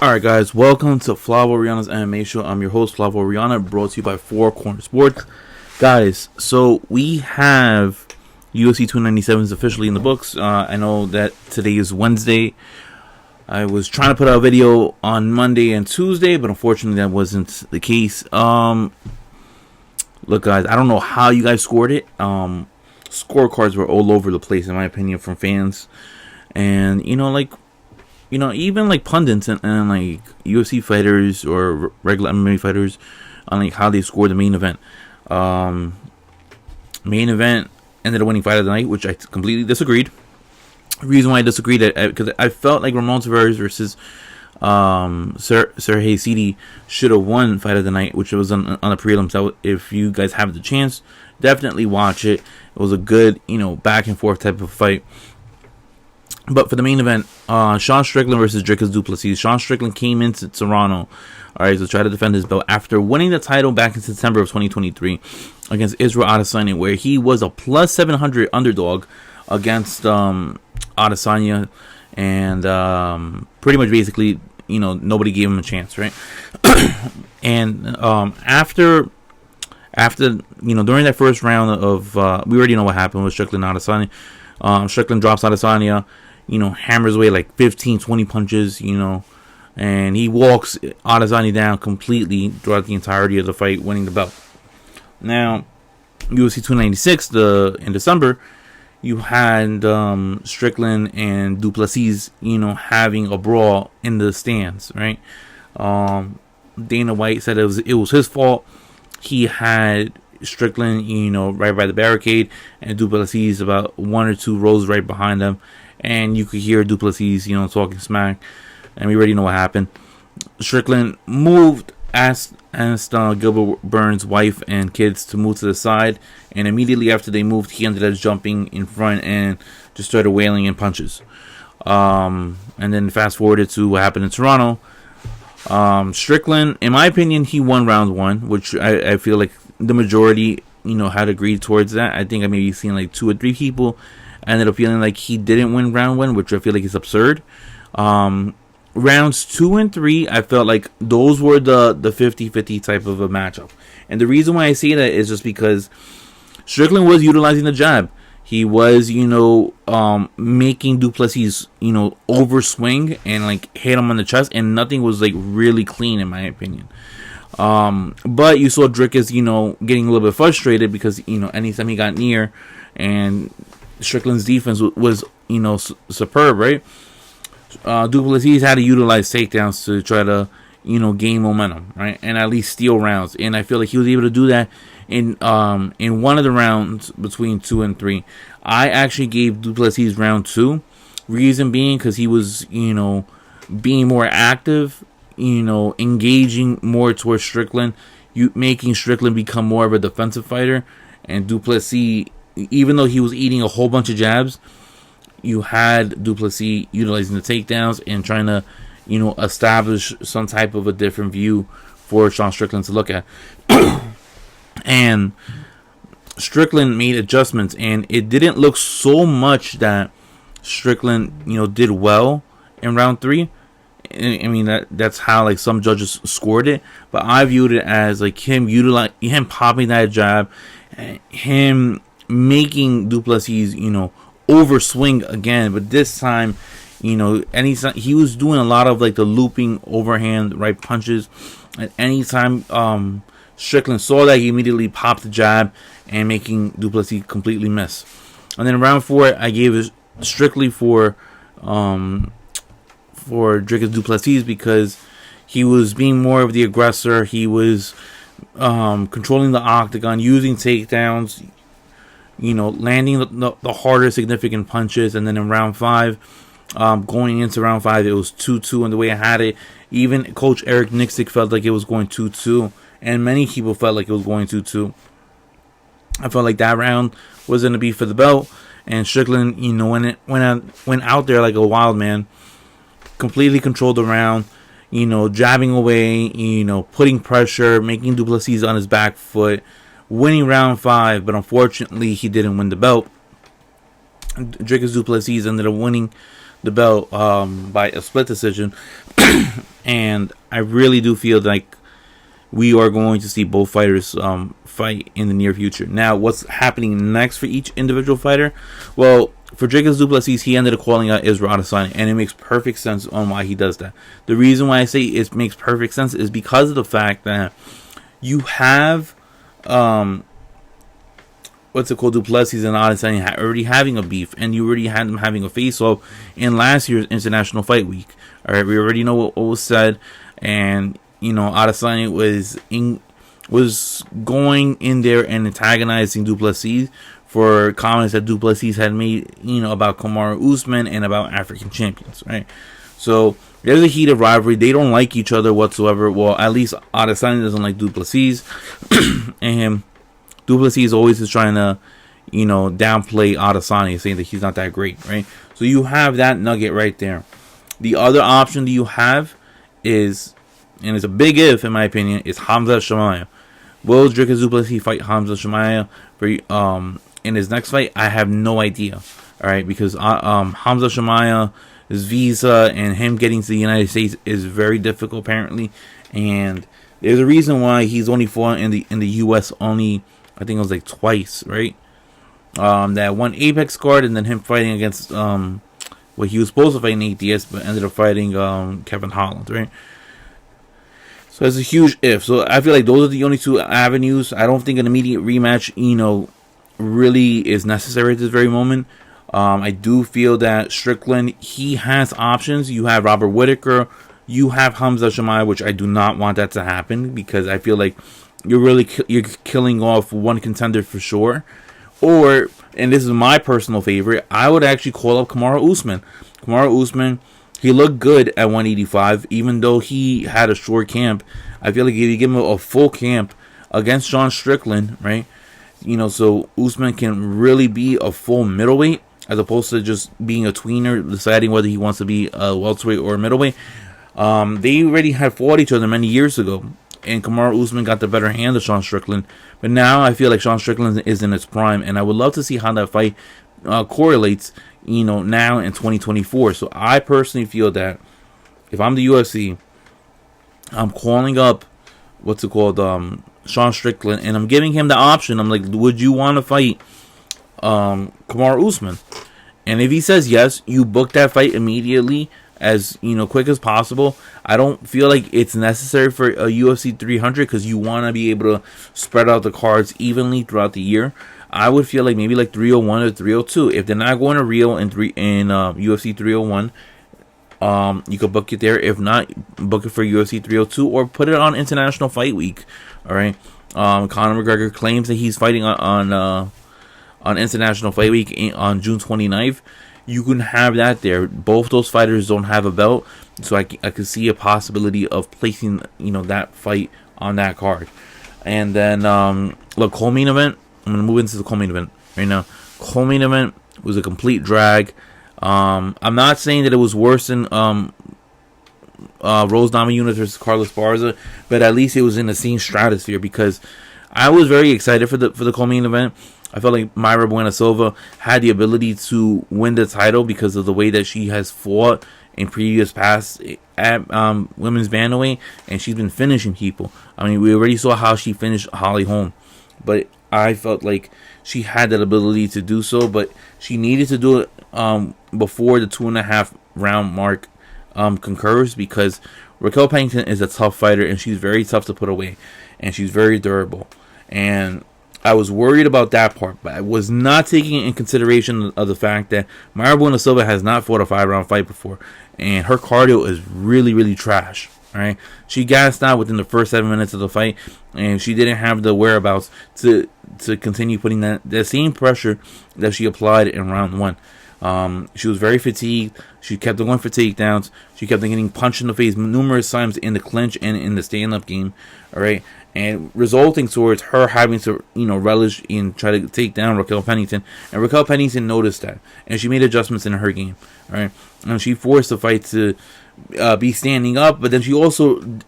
Alright guys, welcome to Flavo Rihanna's MMA show. I'm your host, Flavo Rihanna, brought to you by Four Corner Sports. Guys, so we have UFC 297s officially in the books. I know that today is Wednesday. I was trying to put out a video on Monday and Tuesday, but unfortunately that wasn't the case. Look guys, I don't know how you guys scored it. Scorecards were all over the place in my opinion from fans. And even like pundits and like UFC fighters or regular MMA fighters on like how they scored the main event. Main event ended up winning fight of the night, which I completely disagreed. The reason why I disagreed because I felt like Ramon Tavares versus Sergey City should have won fight of the night, which was on the prelims. So if you guys have the chance, definitely watch it. It was a good, back and forth type of fight. But for the main event, Sean Strickland versus Dricus Du Plessis. Sean Strickland came into Toronto, to try to defend his belt after winning the title back in September of 2023 against Israel Adesanya, where he was a plus 700 underdog against Adesanya, and pretty much basically, nobody gave him a chance, right? And after during that first round of, we already know what happened with Strickland and Adesanya. Strickland drops Adesanya, hammers away like 15, 20 punches, and he walks Adesanya down completely throughout the entirety of the fight, winning the belt. Now, UFC 296, in December, you had Strickland and Du Plessis, having a brawl in the stands, right? Dana White said it was his fault. He had Strickland, right by the barricade, and Du Plessis about one or two rows right behind them, and you could hear Du Plessis, talking smack, and we already know what happened. Strickland moved, asked Gilbert Burns' wife and kids to move to the side, and immediately after they moved, he ended up jumping in front and just started wailing in punches. And then fast forwarded to what happened in Toronto. Strickland, in my opinion, he won round one, which I feel like the majority, had agreed towards that. I think I maybe seen like 2 or 3 people ended up feeling like he didn't win round one, which I feel like is absurd. Rounds 2 and 3, I felt like those were the 50-50 type of a matchup. And the reason why I say that is just because Strickland was utilizing the jab. He was, making Du Plessis, overswing and like hit him on the chest, and nothing was like really clean in my opinion. But you saw Dricus, getting a little bit frustrated because, anytime he got near, and Strickland's defense was superb, right? Du Plessis had to utilize takedowns to try to, gain momentum, right? And at least steal rounds. And I feel like he was able to do that in one of the rounds between 2 and 3. I actually gave Du Plessis round 2. Reason being because he was, being more active, engaging more towards Strickland, making Strickland become more of a defensive fighter. And Du Plessis, even though he was eating a whole bunch of jabs, you had Du Plessis utilizing the takedowns and trying to, establish some type of a different view for Sean Strickland to look at. And Strickland made adjustments, and it didn't look so much that Strickland, did well in round 3. I mean that's how like some judges scored it, but I viewed it as like him popping that jab, him making Du Plessis overswing again, but this time anytime he was doing a lot of like the looping overhand right punches. At any time Strickland saw that, he immediately popped the jab and making Du Plessis completely miss. And then in round 4, I gave it strictly for Dricus Du Plessis because he was being more of the aggressor. He was controlling the octagon, using takedowns, landing the harder significant punches. And then in round 5, going into round 5, it was 2-2, and the way I had it, even Coach Eric Nixick felt like it was going 2-2, and many people felt like it was going 2-2. I felt like that round was going to be for the belt, and Strickland, went out there like a wild man, completely controlled the round, jabbing away, putting pressure, making Du Plessis on his back foot, winning round 5, but unfortunately he didn't win the belt. Dricus Du Plessis ended up winning the belt by a split decision. And I really do feel like we are going to see both fighters fight in the near future. Now, what's happening next for each individual fighter? Well, for Dricus du Plessis, he ended up calling out Israel Adesanya, and it makes perfect sense on why he does that. The reason why I say it makes perfect sense is because of the fact that you have du Plessis and Adesanya already having a beef, and you already had them having a face-off in last year's International Fight Week. All right, we already know what was said, and Adesanya was going in there and antagonizing du Plessis for comments that du Plessis had made, about Kamaru Usman and about African champions, right? So there's a heated rivalry. They don't like each other whatsoever. Well, at least Adesanya doesn't like du Plessis, and du Plessis always is trying to, downplay Adesanya, saying that he's not that great, right? So you have that nugget right there. The other option that you have is, and it's a big if in my opinion, is Hamza Chimaev. Will Dricus du Plessis fight Hamza Chimaev for in his next fight? I have no idea. All right, because Hamza Chimaev's visa and him getting to the United States is very difficult apparently, and there's a reason why he's only fought in the U.S. only. I think it was like twice, right? That one Apex card, and then him fighting against well, he was supposed to fight Nate Diaz, but ended up fighting Kevin Holland, right? So it's a huge if. So I feel like those are the only two avenues. I don't think an immediate rematch, really is necessary at this very moment. I do feel that Strickland, he has options. You have Robert Whittaker, you have Hamza Chimaev, which I do not want that to happen because I feel like you're killing off one contender for sure. Or, and this is my personal favorite, I would actually call up Kamaru Usman. Kamaru Usman, he looked good at 185, even though he had a short camp. I feel like if you give him a full camp against Sean Strickland, right? So Usman can really be a full middleweight as opposed to just being a tweener, deciding whether he wants to be a welterweight or a middleweight. They already had fought each other many years ago, and Kamaru Usman got the better hand of Sean Strickland. But now I feel like Sean Strickland is in its prime, and I would love to see how that fight correlates, now in 2024. So I personally feel that if I'm the UFC, I'm calling up Sean Strickland, and I'm giving him the option. I'm like, would you want to fight Kamaru Usman? And if he says yes, you book that fight immediately, as quick as possible. I don't feel like it's necessary for a UFC 300 because you want to be able to spread out the cards evenly throughout the year. I would feel like maybe like 301 or 302. If they're not going to Rio in UFC 301, you could book it there. If not, book it for UFC 302 or put it on International Fight Week. All right. Conor McGregor claims that he's fighting on International Fight Week on June 29th. You can have that there. Both those fighters don't have a belt, so I could see a possibility of placing that fight on that card. And then look, co-main event. I'm gonna move into the co-main event right now. Co-main event was a complete drag. I'm not saying that it was worse than Rose Namajunas versus Carlos Barza, but at least it was in the same stratosphere because I was very excited for the co-main event. I felt like Mayra Bueno Silva had the ability to win the title because of the way that she has fought in previous past at women's bantamweight, and she's been finishing people. I mean, we already saw how she finished Holly Holm, but I felt like she had that ability to do so, but she needed to do it before the 2.5 round mark concurs, because Raquel Pennington is a tough fighter, and she's very tough to put away, and she's very durable. And I was worried about that part, but I was not taking in consideration of the fact that Mayra Bueno Silva has not fought a 5-round fight before, and her cardio is really, really trash. All right, she gassed out within the first 7 minutes of the fight, and she didn't have the whereabouts to continue putting that same pressure that she applied in round 1. She was very fatigued. She kept going for takedowns. She kept getting punched in the face numerous times in the clinch and in the stand-up game. All right, and resulting towards her having to relish in try to take down Raquel Pennington. And Raquel Pennington noticed that, and she made adjustments in her game. All right, and she forced the fight to be standing up, but then she also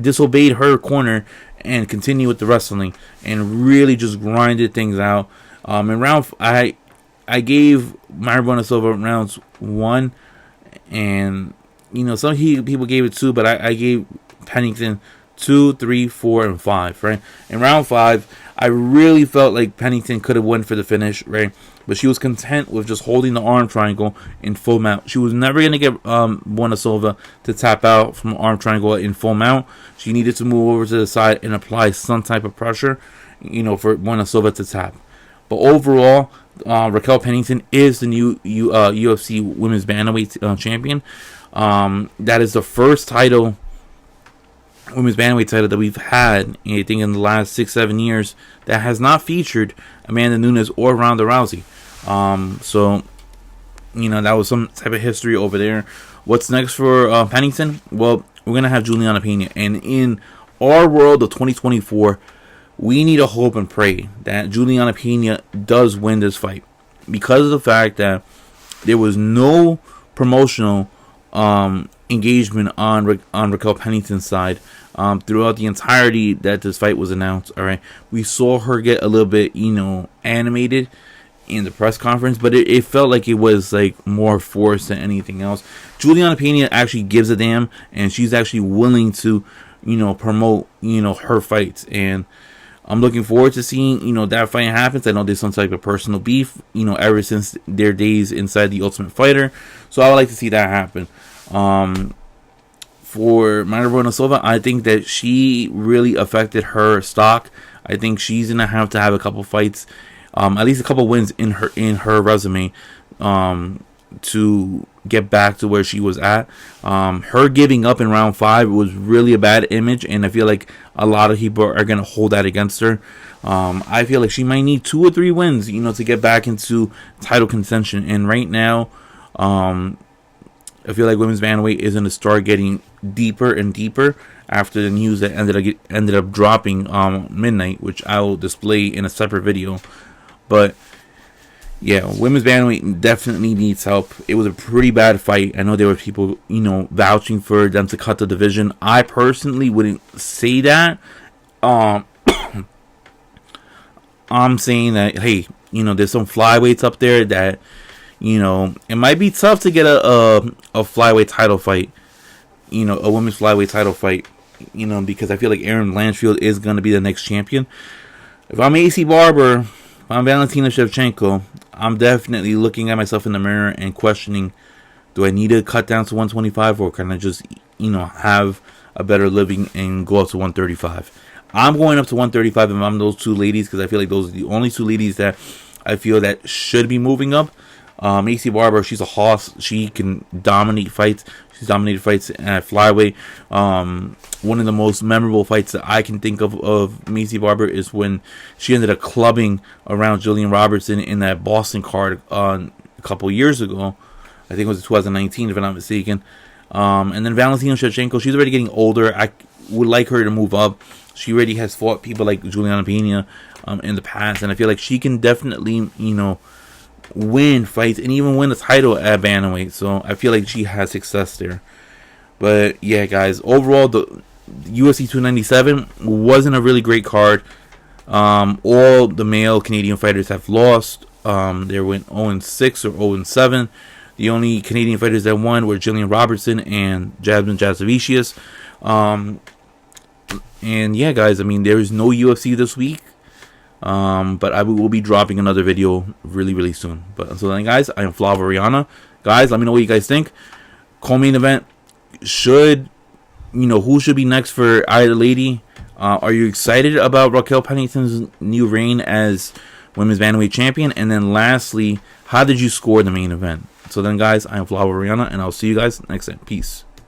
disobeyed her corner and continued with the wrestling and really just grinded things out. In round, I I gave Maribona Silva rounds 1, and some people gave it 2, but I gave Pennington 2, 3, 4, and 5. Right, in round 5, I really felt like Pennington could have won for the finish. Right, but she was content with just holding the arm triangle in full mount. She was never gonna get Buena Silva to tap out from arm triangle in full mount. She needed to move over to the side and apply some type of pressure, for Buena Silva to tap. But overall, Raquel Pennington is the new UFC Women's Bantamweight champion. That is the first women's bantamweight title that we've had, I think, in the last 6-7 years that has not featured Amanda Nunes or Ronda Rousey. So that was some type of history over there. What's next for Pennington? Well, we're gonna have Juliana Pena, and in our world of 2024, we need to hope and pray that Juliana Pena does win this fight, because of the fact that there was no promotional engagement on Raquel Pennington's side throughout the entirety that this fight was announced. All right, we saw her get a little bit animated in the press conference, but it felt like it was like more forced than anything else. Juliana Pena actually gives a damn, and she's actually willing to promote her fights, and I'm looking forward to seeing, that fight happens. I know there's some type of personal beef, ever since their days inside the Ultimate Fighter. So I would like to see that happen. For Maribona Silva, I think that she really affected her stock. I think she's going to have a couple fights, at least a couple wins in her resume, to get back to where she was at. Her giving up in round 5 was really a bad image, and I feel like a lot of people are going to hold that against her. I feel like she might need 2 or 3 wins, to get back into title contention. And right now, I feel like women's bantamweight is going to start getting deeper and deeper after the news that ended up dropping midnight, which I will display in a separate video. But yeah, women's bantamweight definitely needs help. It was a pretty bad fight. I know there were people, vouching for them to cut the division. I personally wouldn't say that. I'm saying that, hey, there's some flyweights up there that, it might be tough to get a flyweight title fight, a women's flyweight title fight, because I feel like Erin Blanchfield is going to be the next champion. If I'm AC Barber, if I'm Valentina Shevchenko, I'm definitely looking at myself in the mirror and questioning, do I need to cut down to 125, or can I just, have a better living and go up to 135? I'm going up to 135 if I'm those 2 ladies, because I feel like those are the only 2 ladies that I feel that should be moving up. AC Barber, she's a hoss. She can dominate fights. She's dominated fights at flyweight. One of the most memorable fights that I can think of Macy Barber is when she ended up clubbing around Jillian Robertson in that Boston card a couple years ago. I think it was 2019, if I'm not mistaken. And then Valentina Shevchenko, she's already getting older. I would like her to move up. She already has fought people like Juliana Pena in the past, and I feel like she can definitely, win fights and even win the title at bantamweight. So I feel like she has success there. But yeah, guys, overall the UFC 297 wasn't a really great card. All the male Canadian fighters have lost. They went 0-6 or 0-7. The only Canadian fighters that won were Jillian Robertson and Jasmine Jasavicius. And yeah, guys, I mean, there is no UFC this week. But I will be dropping another video really soon. But until then, guys, I am Flav Ariana. Guys, let me know what you guys think. Co-main event, who should be next for either lady? Are you excited about Raquel Pennington's new reign as women's bantamweight champion? And then lastly, how did you score the main event? So then, guys, I am Flav Ariana, and I'll see you guys next time. Peace.